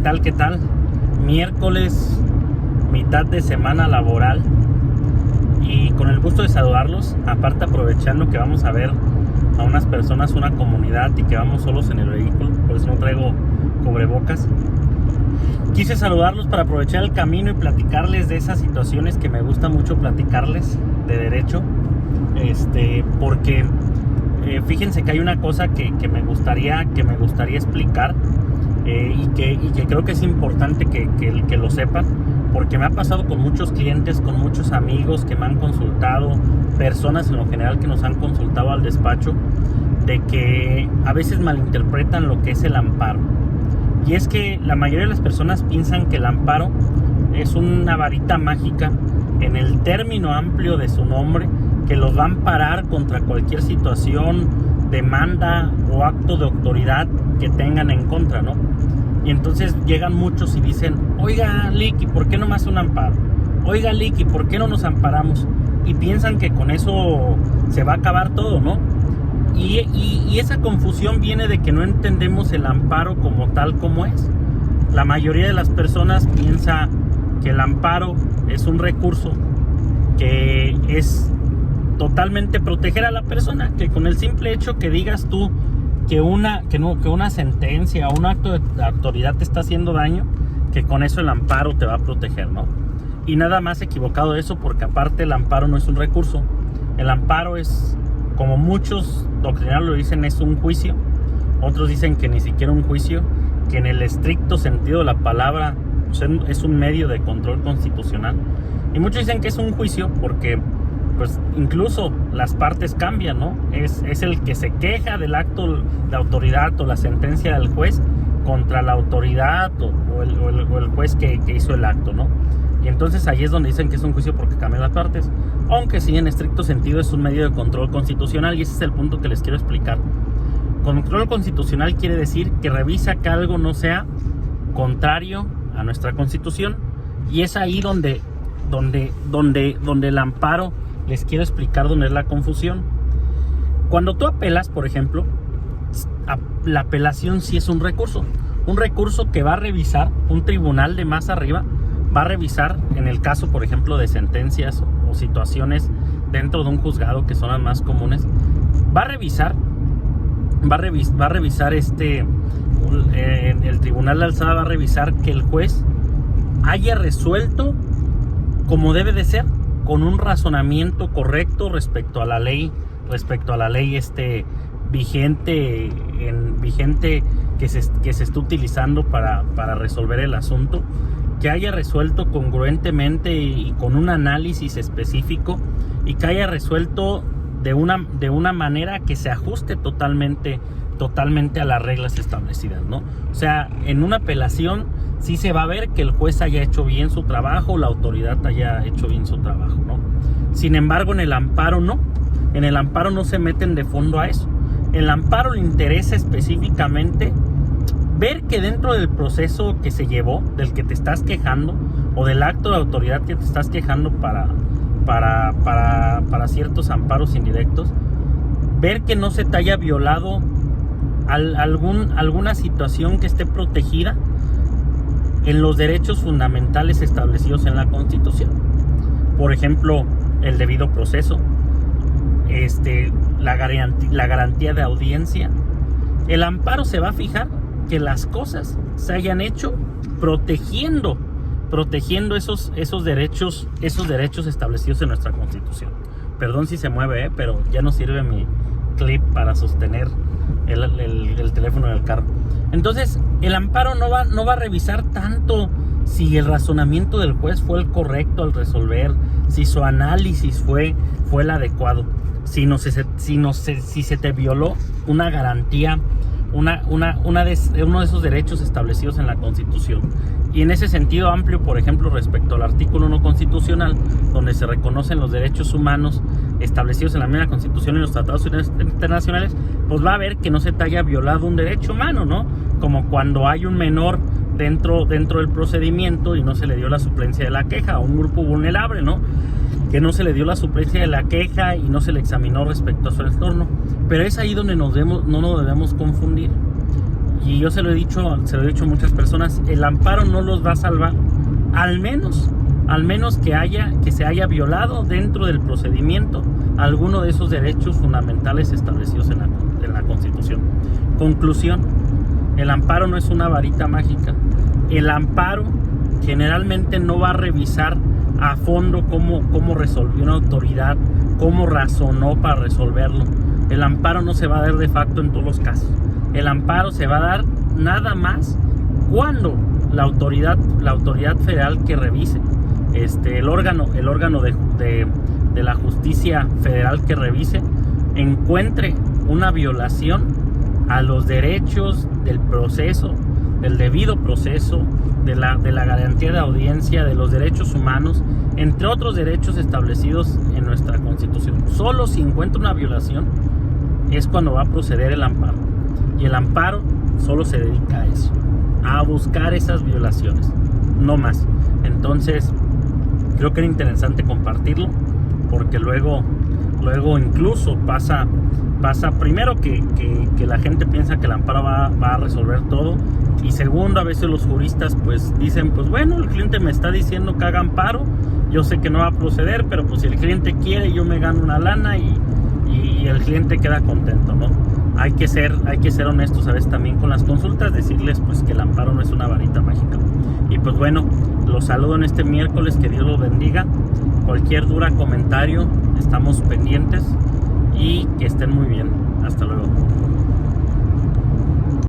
tal? ¿Qué tal? Miércoles, mitad de semana laboral, y con el gusto de saludarlos, aparte aprovechando que vamos a ver a unas personas, una comunidad, y que vamos solos en el vehículo, por eso no traigo cubrebocas. Quise saludarlos para aprovechar el camino y platicarles de esas situaciones que me gusta mucho platicarles de derecho, porque fíjense que hay una cosa que me gustaría explicar, y que creo que es importante que lo sepan, porque me ha pasado con muchos clientes, con muchos amigos que me han consultado, personas en lo general que nos han consultado al despacho, de que a veces malinterpretan lo que es el amparo. Y es que la mayoría de las personas piensan que el amparo es una varita mágica en el término amplio de su nombre, que los va a amparar contra cualquier situación, demanda o acto de autoridad que tengan en contra, ¿no? Y entonces llegan muchos y dicen: oiga, Licky, ¿por qué no me hace un amparo? Oiga, Licky, ¿por qué no nos amparamos? Y piensan que con eso se va a acabar todo, ¿no? Y esa confusión viene de que no entendemos el amparo como tal como es. La mayoría de las personas piensa que el amparo es un recurso que es totalmente proteger a la persona, que con el simple hecho que digas tú que una sentencia o un acto de autoridad te está haciendo daño, que con eso el amparo te va a proteger, ¿no? Y nada más equivocado de eso, porque aparte el amparo no es un recurso. El amparo es, como muchos doctrinarios lo dicen, es un juicio. Otros dicen que ni siquiera un juicio, que en el estricto sentido de la palabra es un medio de control constitucional. Y muchos dicen que es un juicio porque pues incluso las partes cambian, ¿no? Es el que se queja del acto de autoridad o la sentencia del juez contra la autoridad o el juez que hizo el acto, ¿no? Y entonces ahí es donde dicen que es un juicio porque cambian las partes, aunque sí, en estricto sentido es un medio de control constitucional, y ese es el punto que les quiero explicar. Control constitucional quiere decir que revisa que algo no sea contrario a nuestra Constitución, y es ahí donde el amparo, les quiero explicar dónde es la confusión. Cuando tú apelas, por ejemplo, la apelación sí es un recurso que va a revisar un tribunal de más arriba. Va a revisar, en el caso, por ejemplo, de sentencias o situaciones dentro de un juzgado, que son las más comunes, va a revisar el tribunal de alzada va a revisar que el juez haya resuelto como debe de ser, con un razonamiento correcto respecto a la ley vigente que se está utilizando para resolver el asunto, que haya resuelto congruentemente y con un análisis específico, y que haya resuelto de una manera que se ajuste totalmente a las reglas establecidas, ¿no? O sea, en una apelación sí se va a ver que el juez haya hecho bien su trabajo, la autoridad haya hecho bien su trabajo, ¿no? Sin embargo, en el amparo no. En el amparo no se meten de fondo a eso. En el amparo le interesa específicamente ver que dentro del proceso que se llevó, del que te estás quejando, o del acto de autoridad que te estás quejando para ciertos amparos indirectos, ver que no se te haya violado alguna situación que esté protegida en los derechos fundamentales establecidos en la Constitución. Por ejemplo, el debido proceso, la garantía de audiencia. El amparo se va a fijar que las cosas se hayan hecho protegiendo esos derechos establecidos en nuestra Constitución. Perdón si se mueve, pero ya no sirve mi clip para sostener el teléfono del carro. Entonces, el amparo no va a revisar tanto si el razonamiento del juez fue el correcto al resolver, si su análisis fue el adecuado, si se te violó una garantía, uno de esos derechos establecidos en la Constitución. Y en ese sentido amplio, por ejemplo, respecto al artículo 1 constitucional, donde se reconocen los derechos humanos establecidos en la misma Constitución y los tratados internacionales, pues va a ver que no se te haya violado un derecho humano, ¿no? Como cuando hay un menor dentro del procedimiento y no se le dio la suplencia de la queja, a un grupo vulnerable, ¿no? Que no se le dio la suplencia de la queja y no se le examinó respecto a su entorno. Pero es ahí donde no nos debemos confundir. Y yo se lo he dicho a muchas personas, el amparo no los va a salvar, al menos que se haya violado dentro del procedimiento alguno de esos derechos fundamentales establecidos en la Constitución. Conclusión, el amparo no es una varita mágica. El amparo generalmente no va a revisar a fondo cómo resolvió una autoridad, cómo razonó para resolverlo. El amparo no se va a dar de facto en todos los casos. El amparo se va a dar nada más cuando la autoridad federal que revise, el órgano de la justicia federal que revise, encuentre una violación a los derechos del proceso, del debido proceso, de la garantía de audiencia, de los derechos humanos, entre otros derechos establecidos en nuestra Constitución. Solo si encuentra una violación es cuando va a proceder el amparo. Y el amparo solo se dedica a eso, a buscar esas violaciones, no más. Entonces, creo que era interesante compartirlo, porque luego incluso pasa primero que la gente piensa que el amparo va a resolver todo, y segundo, a veces los juristas pues dicen, pues bueno, el cliente me está diciendo que haga amparo, yo sé que no va a proceder, pero pues si el cliente quiere, yo me gano una lana y el cliente queda contento, ¿no? Hay que ser honestos a veces también con las consultas, decirles pues que el amparo no es una varita mágica. Y pues bueno, los saludo en este miércoles, que Dios los bendiga. Cualquier duda, comentario, estamos pendientes, y que estén muy bien. Hasta luego.